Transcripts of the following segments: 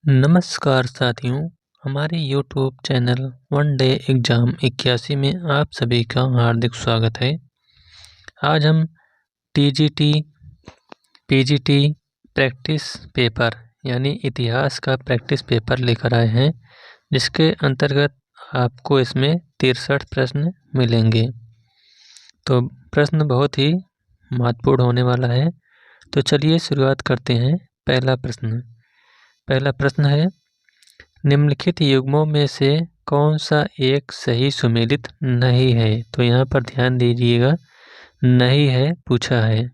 नमस्कार साथियों, हमारे YouTube channel one day exam 81 में आप सभी का हार्दिक स्वागत है। आज हम TGT PGT प्रैक्टिस पेपर यानी इतिहास का प्रैक्टिस पेपर लेकर आए हैं, जिसके अंतर्गत आपको इसमें 63 प्रश्न मिलेंगे। तो प्रश्न बहुत ही महत्वपूर्ण होने वाला है। तो चलिए शुरुआत करते हैं। पहला प्रश्न है, निम्नलिखित युग्मों में से कौन सा एक सही सुमेलित नहीं है। तो यहाँ पर ध्यान दीजिएगा, नहीं है पूछा है।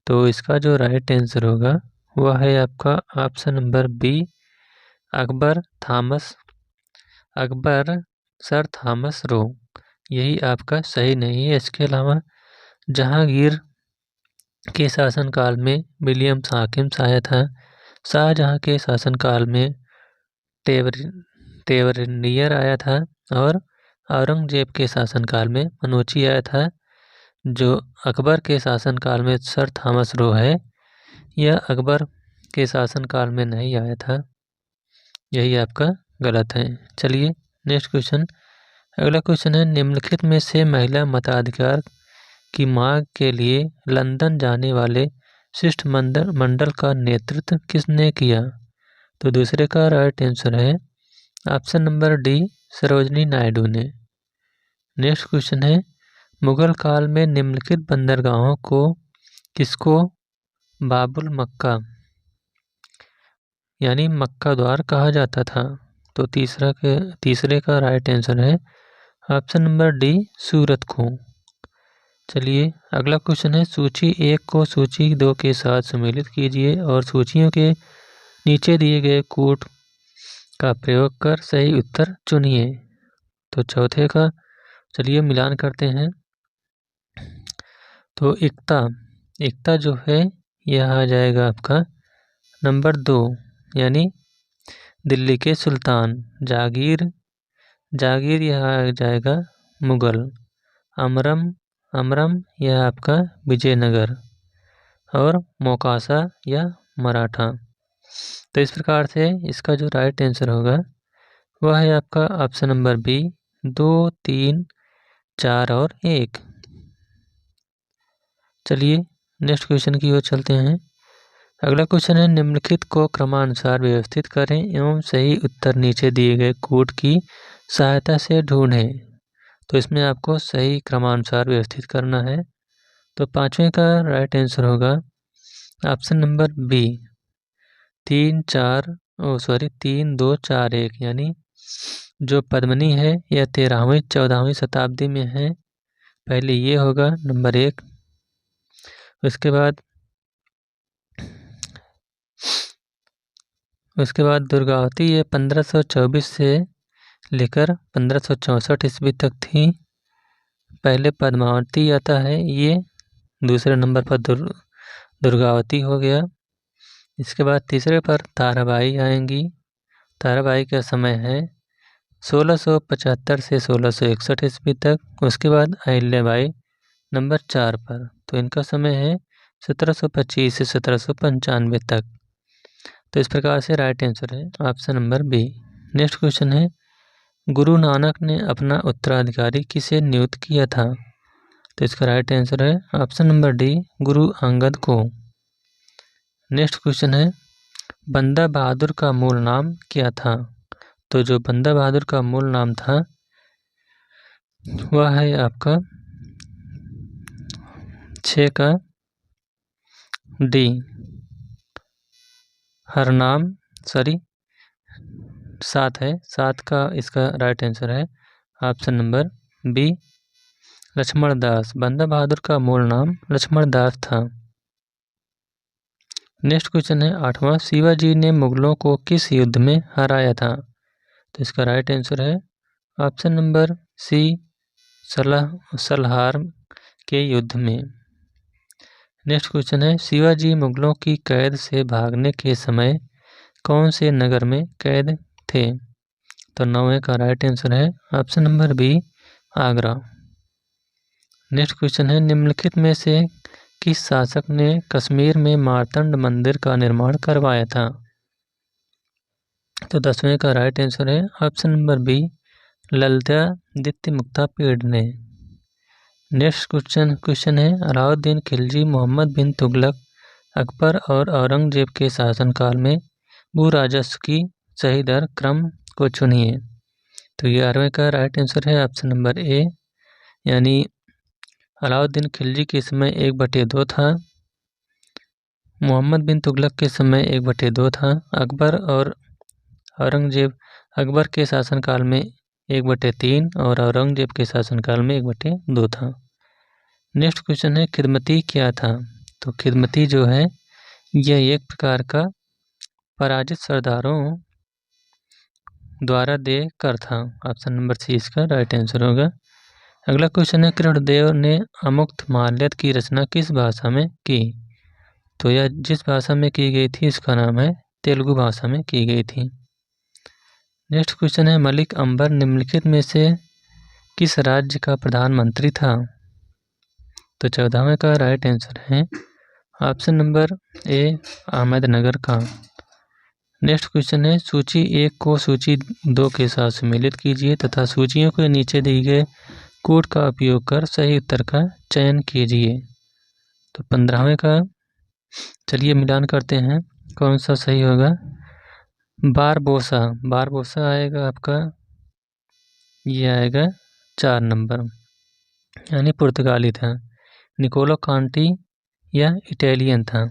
तो इसका जो राइट आंसर होगा वह है आपका option number B, Akbar sir Thomas Roe. यही आपका सही नहीं है। इसके अलावा जहांगीर के शासनकाल में विलियम हाकिम्स आया था। शाहजहां के शासनकाल में टेवरनियर आया था और औरंगजेब के शासनकाल में मनोची आया था। जो अकबर के शासनकाल में सर थॉमस रो है, यह अकबर के शासनकाल में नहीं आया था। यही आपका गलत है। चलिए नेक्स्ट क्वेश्चन। अगला क्वेश्चन है, निम्नलिखित में से महिला मताधिकार की मांग के लिए लंदन जाने वाले शिष्टमंडल का नेतृत्व किसने किया। तो दूसरे का राइट आंसर है option number D, Sarojini Naidu ने। नेक्स्ट क्वेश्चन है, मुगल काल में निम्नलिखित बंदरगाहों को किसको बाबुल मक्का यानी मक्का द्वार कहा जाता था। तो तीसरे का राइट आंसर है ऑप्शन नंबर डी, सूरत को। चलिए अगला क्वेश्चन है, सूची 1 को सूची 2 के साथ सम्मिलित कीजिए और सूचियों के नीचे दिए गए कूट का प्रयोग कर सही उत्तर चुनिए। तो चौथे का चलिए मिलान करते हैं। तो एकता जो है यह आ जाएगा आपका नंबर 2 यानी दिल्ली के सुल्तान। जागीर यह आ जाएगा मुगल। अमरम यह आपका विजयनगर और मोकासा या मराठा। तो इस प्रकार से इसका जो राइट आंसर होगा वह है आपका ऑप्शन नंबर बी, 2, 3, 4 और 1। चलिए नेक्स्ट क्वेश्चन की ओर चलते हैं। अगला क्वेश्चन है, निम्नलिखित को क्रमानुसार व्यवस्थित करें एवं सही उत्तर नीचे दिए गए कूट की सहायता से ढूंढें। तो इसमें आपको सही क्रमानुसार व्यवस्थित करना है। तो पांचवें का राइट आंसर होगा ऑप्शन नंबर बी, 3, 2, 4, 1 यानी जो पद्मिनी है यह 13वीं 14वीं शताब्दी में है। पहले ये होगा नंबर 1। उसके बाद दुर्गावती ये 1524 से लेकर 1564 ईस्वी तक थी। पहले पद्मावती आता है, ये दूसरे नंबर पर दुर्गावती हो गया। इसके बाद तीसरे पर ताराबाई आएंगी। ताराबाई का समय है 1675 से 1661 ईस्वी तक। उसके बाद अहिल्याबाई नंबर 4 पर, तो इनका समय है 1725 से 1795 तक। तो इस प्रकार से राइट आंसर है option number B. Next question है, गुरु नानक ने अपना उत्तराधिकारी किसे नियुक्त किया था। तो इसका राइट आंसर है option number D, Guru Angad को। नेक्स्ट क्वेश्चन है, बंदा बहादुर का मूल नाम क्या था। तो जो बंदा बहादुर का मूल नाम था वह है आपका 6 का डी, हरनाम 7 है। 7 का इसका राइट आंसर है option number B, Laxman Das. बंदा बहादुर का मूल नाम लक्ष्मण दास था। नेक्स्ट क्वेश्चन है 8वां, शिवाजी ने मुगलों को किस युद्ध में हराया था। तो इसका राइट आंसर है ऑप्शन नंबर सी, सलहार के युद्ध में। नेक्स्ट क्वेश्चन है, शिवाजी मुगलों की कैद से भागने के समय कौन से नगर में कैद थे। तो 9वें का राइट आंसर है option number B, Agra. Next question है, निम्नलिखित में से किस शासक ने कश्मीर में मार्तंड मंदिर का निर्माण करवाया था। तो 10वें का राइट आंसर है ऑप्शन नंबर बी, ललितादित्य मुक्ता पीड़ ने। नेक्स्ट क्वेश्चन है, अलाउद्दीन खिलजी मोहम्मद बिन तुगलक, अकबर और औरंगजेब के शासनकाल में भू राजस्व की सही दर क्रम को चुनिए। तो 11वें का राइट आंसर है ऑप्शन नंबर ए, यानी अलाउद्दीन खिलजी के समय 1/2 था, मोहम्मद बिन तुगलक के समय 1/2 था, अकबर और औरंगजेब, अकबर के शासनकाल में 1/3 और औरंगजेब के शासनकाल में 1/2 था। नेक्स्ट क्वेश्चन है, खिदमती क्या था? तो खिदमती जो है यह एक प्रकार का पराजित सरदारों द्वारा देय कर था। ऑप्शन नंबर सी इसका राइट आंसर होगा। अगला क्वेश्चन है, कृष्णदेव ने अमुक्त माल्यद की रचना किस भाषा में की? तो यह जिस भाषा में की गई थी इसका नाम है तेलुगु भाषा में की गई थी। नेक्स्ट क्वेश्चन है, मलिक अंबर निम्नलिखित में से किस राज्य का प्रधानमंत्री था? तो 14वें का राइट आंसर है ऑप्शन नंबर ए, अहमदनगर का। नेक्स्ट क्वेश्चन है, सूची 1 को सूची 2 के साथ सम्मिलित कीजिए तथा सूचियों के नीचे दिए गए कोड का उपयोग कर सही उत्तर का चयन कीजिए। तो 15वें का चलिए मिलान करते हैं कौन सा सही होगा। बारबोसा आएगा आपका, ये आएगा 4 नंबर, यानी पुर्तगाली था। निकोलो कांटी यह इटालियन था।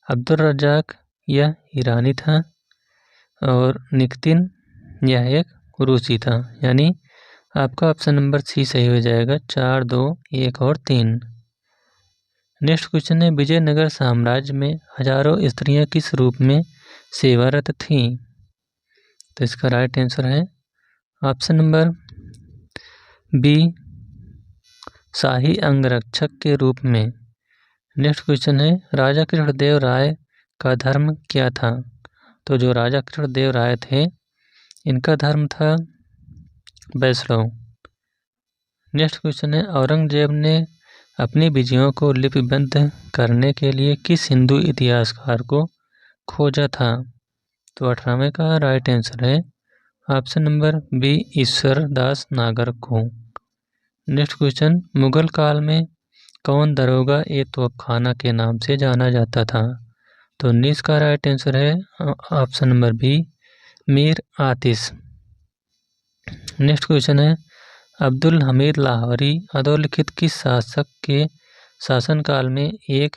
अब्दुल रज़ाक यह ईरानी था और निकतिन यह एक रूसी था, यानी आपका ऑप्शन नंबर सी सही हो जाएगा। 4, 2, 1 और 3। नेक्स्ट क्वेश्चन है, विजयनगर साम्राज्य में हजारों स्त्रियां किस रूप में सेवारत थीं? तो इसका राइट आंसर है ऑप्शन नंबर बी, शाही अंगरक्षक के रूप में। नेक्स्ट क्वेश्चन है, राजा कृष्णदेव राय का धर्म क्या था? तो जो राजा कृष्णदेव राय थे इनका धर्म था वैष्णव। नेक्स्ट क्वेश्चन है, औरंगजेब ने अपनी विजयों को लिपिबद्ध करने के लिए किस हिंदू इतिहासकार को खोजा था? तो 18वें का राइट आंसर है ऑप्शन नंबर बी, ईश्वर दास नागर को। नेक्स्ट क्वेश्चन, मुगल काल में कौन दरोगा ए तोपखाना के नाम से जाना जाता था? तो 19 का राइट आंसर है ऑप्शन नंबर बी, मीर आतिश। नेक्स्ट क्वेश्चन है, अब्दुल हमीद लाहौरी अधोलिखित किस शासक के शासनकाल में एक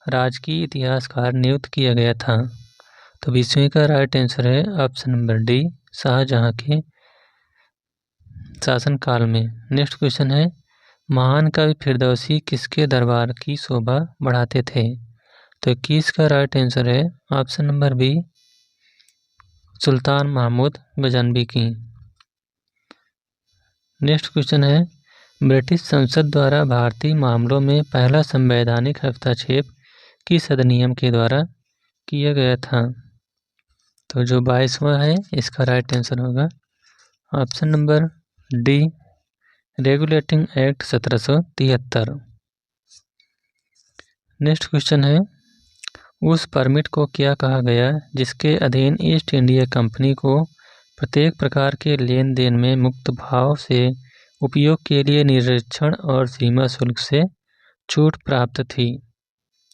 राजकीय इतिहासकार नियुक्त किया गया था? तो 20वें का राइट आंसर है ऑप्शन नंबर डी, शाहजहां के शासनकाल में। नेक्स्ट क्वेश्चन है, महान कवि फिरदौसी किसके दरबार की शोभा बढ़ाते थे? तो 21 का राइट आंसर है ऑप्शन नंबर बी, सुल्तान महमूद गजनवी की। नेक्स्ट क्वेश्चन है, ब्रिटिश संसद द्वारा भारतीय मामलों में पहला संवैधानिक हस्तक्षेप किस अधिनियम के द्वारा किया गया था? तो जो 22वां है इसका राइट आंसर होगा option number D, regulating act 1773। Next question है, उस परमिट को क्या कहा गया जिसके अधीन ईस्ट इंडिया कंपनी को प्रत्येक प्रकार के लेन देन में मुक्त भाव से उपयोग के लिए निरीक्षण और सीमा शुल्क से छूट प्राप्त थी?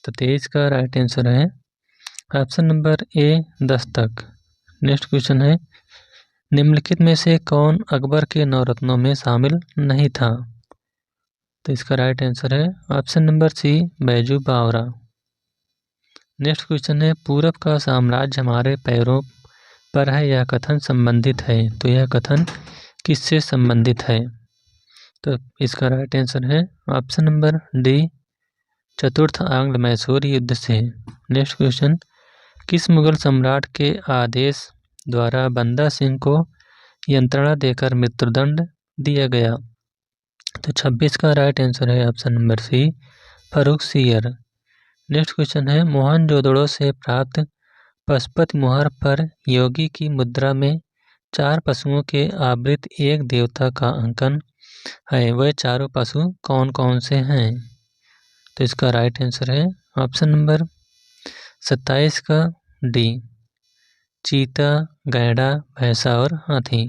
तो 23 का राइट आंसर है ऑप्शन नंबर ए, दस्तक। नेक्स्ट क्वेश्चन है, निम्नलिखित में से कौन अकबर के नवरत्नों में शामिल नहीं था? तो इसका राइट आंसर है option number C, Baiju Bawra. Next question है, पूरब का साम्राज्य हमारे पैरों पर है यह कथन संबंधित है? तो यह कथन किससे संबंधित है? तो इसका राइट आंसर है ऑप्शन नंबर डी, चतुर्थ आंग्ल मैसूर युद्ध से। नेक्स्ट क्वेश्चन, किस मुगल सम्राट के आदेश द्वारा बंदा सिंह को यंत्रणा देकर मृत्युदंड दिया गया? तो 26 का राइट आंसर है option number C, Farrukh Siyar. Next question है, मोहनजोदड़ो से प्राप्त पशुपति मुहर पर योगी की मुद्रा में 4 पशुओं के आवृत एक देवता का अंकन है, वह चारों पशु कौन कौन से हैं? तो इसका राइट आंसर है ऑप्शन नंबर 27 का डी, चीता, गैंडा, भैंसा और हाथी।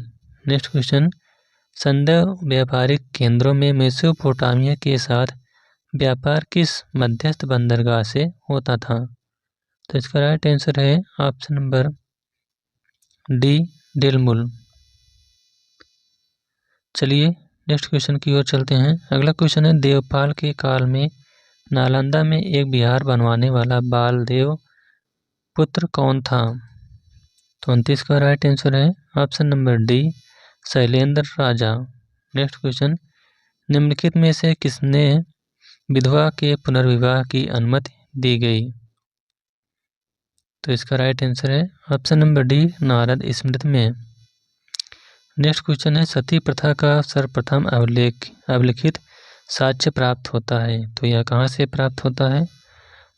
नेक्स्ट क्वेश्चन, संदेह व्यापारिक केंद्रों में मेसोपोटामिया के साथ व्यापार किस मध्यस्थ बंदरगाह से होता था? तो इसका राइट आंसर है ऑप्शन नंबर डी, डेलमुल। चलिए नेक्स्ट क्वेश्चन की ओर चलते हैं। अगला क्वेश्चन है, देवपाल के काल में नालंदा में एक विहार बनवाने वाला बालदेव पुत्र कौन था? तो 29 का राइट आंसर है ऑप्शन नंबर डी, शैलेंद्र राजा। नेक्स्ट क्वेश्चन, निम्नलिखित में से किसने विधवा के पुनर्विवाह की अनुमति दी गई? तो इसका राइट आंसर है ऑप्शन नंबर डी, नारद स्मृति में। नेक्स्ट क्वेश्चन है, सती प्रथा का सर्वप्रथम अभिलिखित साक्ष्य प्राप्त होता है, तो यह कहाँ से प्राप्त होता है?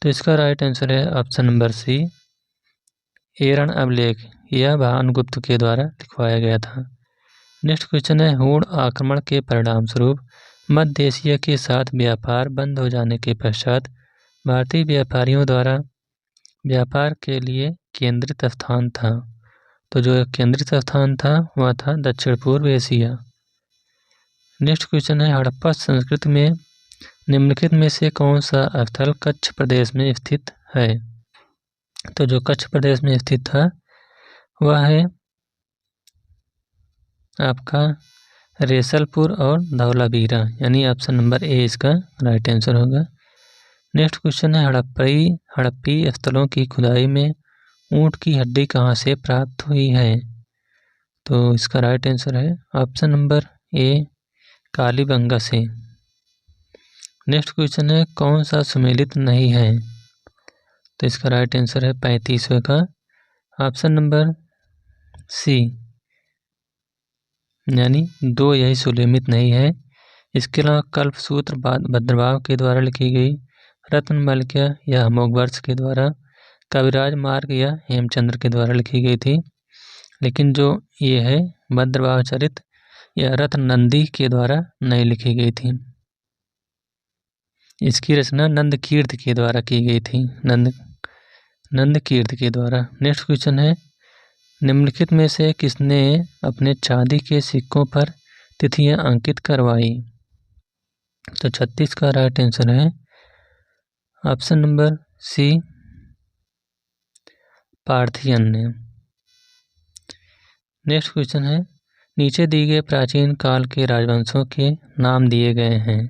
तो इसका राइट आंसर है ऑप्शन नंबर सी, एरण अभिलेख। यह भानुगुप्त के द्वारा लिखवाया गया था। नेक्स्ट क्वेश्चन है, हूण आक्रमण के परिणाम स्वरूप मध्य एशिया के साथ व्यापार बंद हो जाने के पश्चात भारतीय व्यापारियों द्वारा व्यापार के लिए केंद्रित स्थान था। तो जो केंद्रित स्थान था वह था दक्षिण पूर्व एशिया। नेक्स्ट क्वेश्चन है, हड़प्पा संस्कृति में निम्नलिखित में से कौन सा स्थल कच्छ प्रदेश में स्थित है? तो जो कच्छ प्रदेश में स्थित था वह है आपका रेसलपुर और धौलावीरा, यानी ऑप्शन नंबर ए इसका राइट आंसर होगा। नेक्स्ट क्वेश्चन है, हड़प्पी स्थलों की खुदाई में ऊंट की हड्डी कहाँ से प्राप्त हुई है? तो इसका राइट आंसर है ऑप्शन नंबर ए, कालीबंगा से। नेक्स्ट क्वेश्चन है, कौन सा सुमेलित नहीं है? तो इसका राइट आंसर है 35वें का ऑप्शन नंबर सी, यानी 2 यही सुलेमित नहीं है। इसके अलावा कल्पसूत्र भद्रभाव के द्वारा लिखी गई, रत्नमालिका या अमोघवर्ष के द्वारा, कविराज मार्ग या हेमचंद्र के द्वारा लिखी गई थी। लेकिन जो ये है भद्रभाव चरित या रत्ननंदी के द्वारा नहीं लिखी गई थी। इसकी रचना नंदकीर्ति के द्वारा की गई थी, नंदकीर्ति के द्वारा। नेक्स्ट क्वेश्चन है, निम्नलिखित में से किसने अपने चांदी के सिक्कों पर तिथियां अंकित करवाई? तो 36 का राइट आंसर है ऑप्शन नंबर सी, पार्थियन ने। नेक्स्ट क्वेश्चन है, नीचे दिए गए प्राचीन काल के राजवंशों के नाम दिए गए हैं,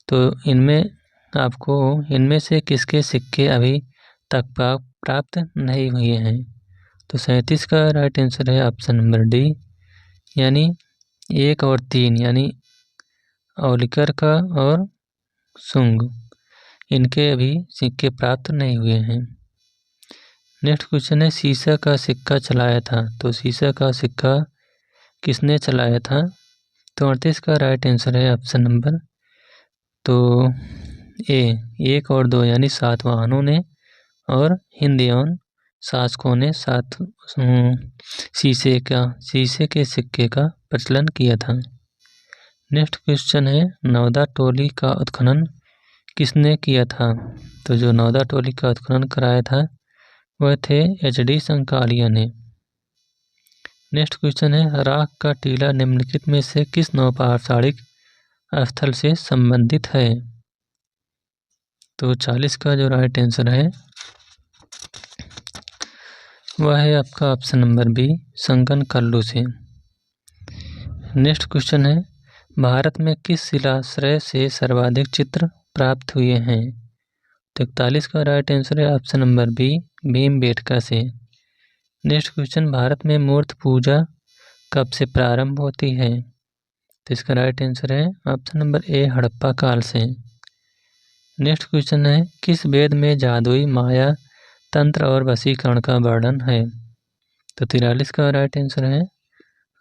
तो इनमें से किसके सिक्के अभी तक प्राप्त नहीं हुए हैं? तो 37 का राइट आंसर है ऑप्शन नंबर डी, यानी 1 और 3, यानी औलिकर का और सुंग, इनके अभी सिक्के प्राप्त नहीं हुए हैं। नेक्स्ट क्वेश्चन है, सीसा का सिक्का चलाया था, तो सीसा का सिक्का किसने चलाया था? तो 38 का राइट आंसर है ऑप्शन नंबर तो ए, 1 और 2, यानी सातवाहनों ने और हिंदयन शासकों ने शीशे के सिक्के का प्रचलन किया था। नेक्स्ट क्वेश्चन है, नवदा टोली का उत्खनन किसने किया था? तो जो नवदा टोली का उत्खनन कराया था वह थे एच.डी. संकालिया ने। नेक्स्ट क्वेश्चन है, राख का टीला निम्नलिखित में से किस नौपाषाणिक स्थल से संबंधित है? तो 40 का जो राइट आंसर है वह है आपका ऑप्शन नंबर बी, संगन कल्लू से। नेक्स्ट क्वेश्चन है, भारत में किस शिलाश्रय से सर्वाधिक चित्र प्राप्त हुए हैं? तो 41 का राइट आंसर है ऑप्शन नंबर बी, भीमबेटका से। नेक्स्ट क्वेश्चन, भारत में मूर्त पूजा कब से प्रारंभ होती है? तो इसका राइट आंसर है ऑप्शन नंबर ए, हड़प्पा काल से। नेक्स्ट क्वेश्चन है, किस वेद में जादुई माया तंत्र और वशीकरण का वर्णन है? तो 43 का राइट आंसर है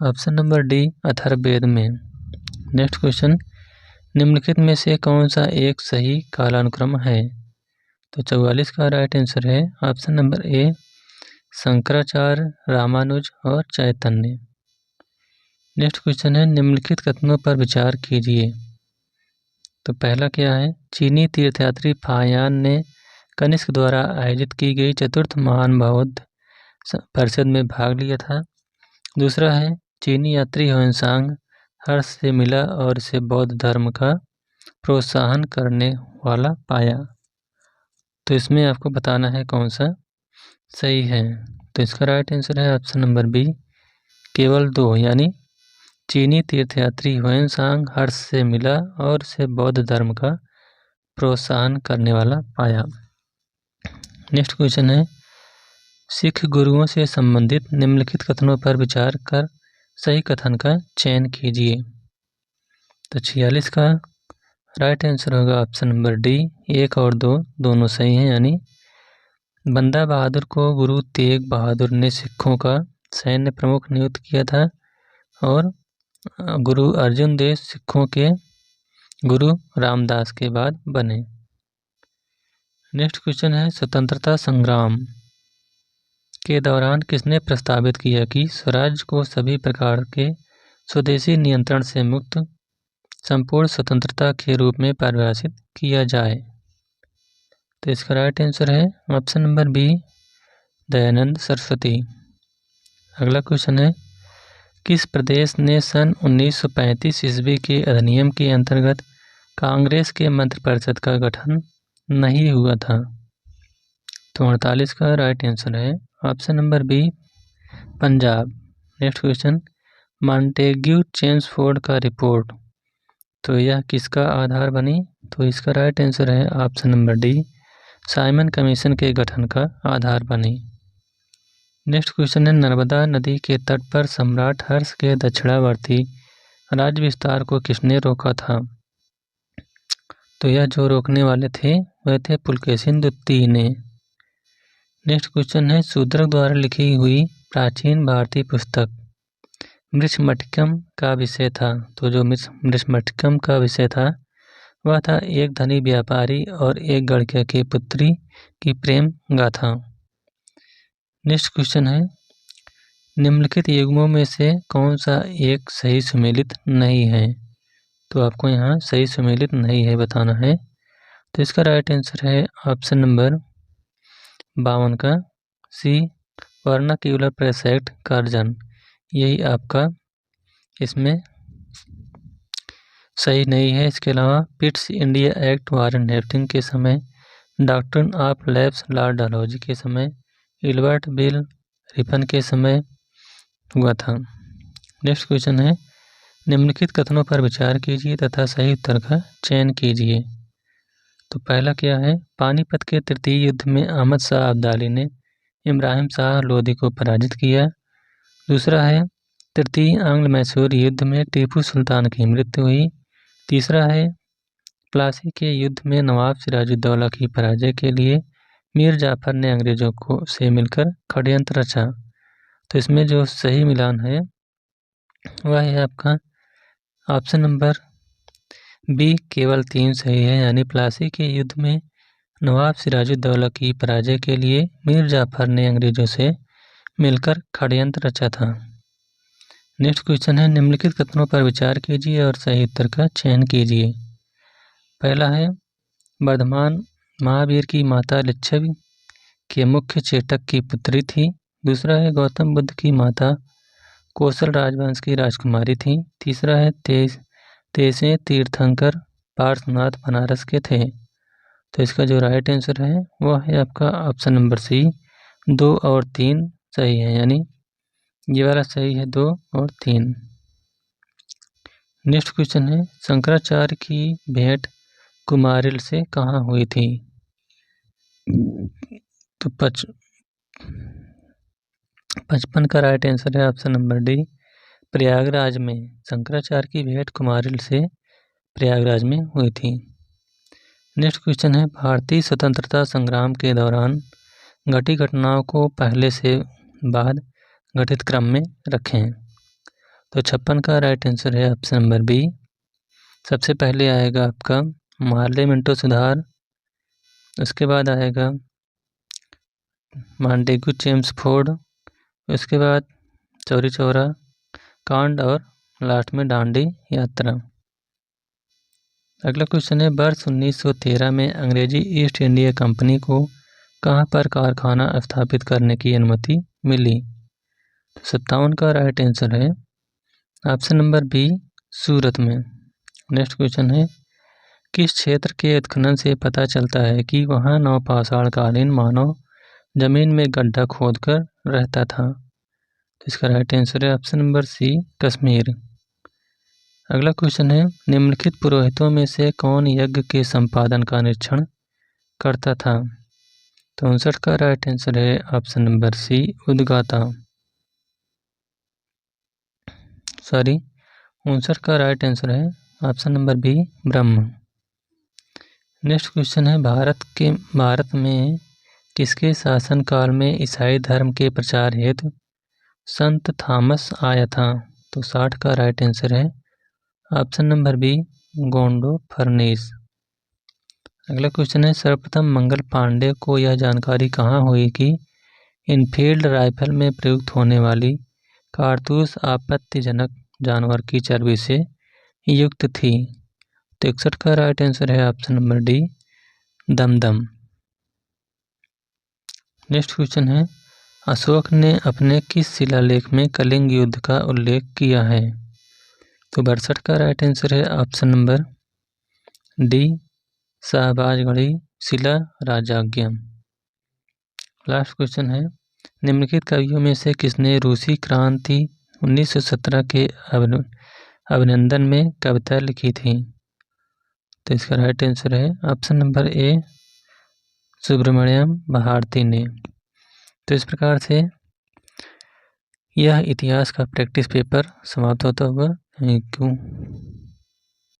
ऑप्शन नंबर डी, अथर्ववेद में। नेक्स्ट क्वेश्चन, निम्नलिखित में से कौन सा एक सही कालानुक्रम है? तो 44 का राइट आंसर है option number A, Shankaracharya, Ramanuja और चैतन्य। नेक्स्ट क्वेश्चन है, निम्नलिखित कथनों पर विचार कीजिए। तो पहला क्या है, चीनी तीर्थयात्री फायान ने कनिष्क द्वारा आयोजित की गई चतुर्थ महान बौद्ध परिषद में भाग लिया था। दूसरा है चीनी यात्री ह्वेनसांग हर्ष से मिला और इसे बौद्ध धर्म का प्रोत्साहन करने वाला पाया। तो इसमें आपको बताना है कौन सा सही है। तो इसका राइट आंसर है ऑप्शन नंबर बी, केवल 2, यानी चीनी तीर्थयात्री ह्वेनसांग हर्ष से मिला और इसे बौद्ध धर्म का प्रोत्साहन करने वाला पाया। नेक्स्ट क्वेश्चन है, सिख गुरुओं से संबंधित निम्नलिखित कथनों पर विचार कर सही कथन का चयन कीजिए। तो 46 का राइट आंसर होगा ऑप्शन नंबर डी, 1 और 2 दोनों सही हैं, यानी बंदा बहादुर को गुरु तेग बहादुर ने सिखों का सैन्य प्रमुख नियुक्त किया था और गुरु अर्जुन देव सिखों के गुरु रामदास के बाद बने। नेक्स्ट क्वेश्चन है, स्वतंत्रता संग्राम के दौरान किसने प्रस्तावित किया कि स्वराज को सभी प्रकार के स्वदेशी नियंत्रण से मुक्त संपूर्ण स्वतंत्रता के रूप में परिभाषित किया जाए। तो इसका राइट आंसर है option number B, Dayanand Saraswati. अगला क्वेश्चन है, किस प्रदेश ने सन 1935 ईस्वी के अधिनियम के अंतर्गत कांग्रेस के मंत्रिपरिषद का गठन नहीं हुआ था। तो 48 का राइट आंसर है option number B, Punjab. Next question, Montagu Chelmsford का रिपोर्ट, तो यह किसका आधार बनी। तो इसका राइट आंसर है option number D, Simon commission के गठन का आधार बनी। नेक्स्ट क्वेश्चन है, नर्मदा नदी के तट पर सम्राट हर्ष के दक्षिणावर्ती राज्य विस्तार को किसने रोका था। तो यह जो रोकने वाले थे वह थे पुलकेशिन द्वितीय ने। नेक्स्ट क्वेश्चन है, शूद्रक द्वारा लिखी हुई प्राचीन भारतीय पुस्तक मृच्छमटिकम का विषय था। तो जो मृच्छमटिकम का विषय था वह था एक धनी व्यापारी और एक गणिका की पुत्री की प्रेम गाथा। नेक्स्ट क्वेश्चन है, निम्नलिखित युग्मों में से कौन सा एक सही सुमेलित नहीं है। तो आपको यहाँ सही सुमेलित नहीं है बताना है। तो इसका राइट आंसर है ऑप्शन नंबर 52 का सी, वर्नाक्यूलर प्रेसेक्ट कार्जन, यही आपका इसमें सही नहीं है। इसके अलावा Pitt's India act Warren Hasting के समय, doctrine of lapse lord Dalhousie के समय, इल्बर्ट बिल रिपन के समय हुआ था। नेक्स्ट क्वेश्चन है, निम्नलिखित कथनों पर विचार कीजिए तथा सही उत्तर का चयन कीजिए। तो पहला क्या है, पानीपत के तृतीय युद्ध में अहमद शाह अब्दाली ने इब्राहिम शाह लोदी को पराजित किया। दूसरा है, तृतीय आंग्ल मैसूर युद्ध में टीपू सुल्तान की मृत्यु हुई। तीसरा है, प्लासी के युद्ध में नवाब सिराजुद्दौला की पराजय के लिए मीर जाफर ने अंग्रेजों को से मिलकर षड्यंत्र रचा। तो इसमें जो सही मिलान है वह है आपका ऑप्शन नंबर बी, केवल 3 सही है, यानी प्लासी के युद्ध में नवाब सिराजुद्दौला की पराजय के लिए मीर जाफर ने अंग्रेजों से मिलकर षड्यंत्र रचा था। नेक्स्ट क्वेश्चन है, निम्नलिखित कथनों पर विचार कीजिए और सही उत्तर का चयन कीजिए। पहला है, वर्धमान महावीर की माता लिच्छवी के मुख्य चेटक की पुत्री थी। दूसरा है, गौतम बुद्ध की माता कौशल राजवंश की राजकुमारी थी। तीसरा है, 23वें तीर्थंकर पार्श्वनाथ बनारस के थे। तो इसका जो राइट आंसर है वह है आपका ऑप्शन नंबर सी, 2 और 3 सही है, यानी ये वाला सही है 2 और 3। नेक्स्ट क्वेश्चन है, शंकराचार्य की भेंट कुमारिल से कहाँ हुई थी। तो 55 का राइट आंसर है ऑप्शन नंबर डी, प्रयागराज में। शंकराचार्य की भेंट कुमारिल से प्रयागराज में हुई थी। नेक्स्ट क्वेश्चन है, भारतीय स्वतंत्रता संग्राम के दौरान घटी घटनाओं को पहले से बाद घटित क्रम में रखें। तो 56 का राइट आंसर है ऑप्शन नंबर बी। सबसे पहले आएगा आपका मार्ले मिंटो सुधार, उसके बाद आएगा मॉन्टेग्यू चेम्सफोर्ड, उसके बाद चौरी चौरा कांड और लास्ट में डांडी यात्रा। अगला क्वेश्चन है, वर्ष 1913 में अंग्रेजी ईस्ट इंडिया कंपनी को कहाँ पर कारखाना स्थापित करने की अनुमति मिली। तो 57 का राइट आंसर है ऑप्शन नंबर बी, सूरत में। नेक्स्ट क्वेश्चन है, किस क्षेत्र के उत्खनन से पता चलता है कि वहाँ नवपाषाणकालीन मानव जमीन में गड्ढा खोदकर रहता था? तो इसका राइट आंसर है ऑप्शन नंबर सी, कश्मीर। अगला क्वेश्चन है, निम्नलिखित पुरोहितों में से कौन यज्ञ के संपादन का निरीक्षण करता था? तो 59 का राइट आंसर है ऑप्शन नंबर सी, उद्गाता। 59 का राइट आंसर है ऑप्शन नंबर बी, ब्रह्म। नेक्स्ट क्वेश्चन है, भारत में किसके शासनकाल में ईसाई धर्म के प्रचार हेतु संत थॉमस आया था? तो 60 का राइट आंसर है ऑप्शन नंबर बी, गोंडो फर्नेस। अगला क्वेश्चन है, सर्वप्रथम मंगल पांडे को यह जानकारी कहाँ हुई कि इनफील्ड राइफल में प्रयुक्त होने वाली कारतूस आपत्तिजनक जानवर की चर्बी से युक्त थी? तो 61 का राइट आंसर है option number D, Dumdum. Next question है, अशोक ने अपने किस शिलालेख में कलिंग युद्ध का उल्लेख किया है? तो 62 का राइट आंसर है ऑप्शन नंबर डी, शाहबाजगढ़ी शिला राजाज्ञा। लास्ट क्वेश्चन है, निम्नलिखित कवियों में से किसने रूसी क्रांति 1917 के अभिनंदन में कविता लिखी थी? तो इसका राइट आंसर है option number A, Subramania Bharati ने। तो इस प्रकार से यह इतिहास का प्रैक्टिस पेपर समाप्त होता हुआ। Thank you.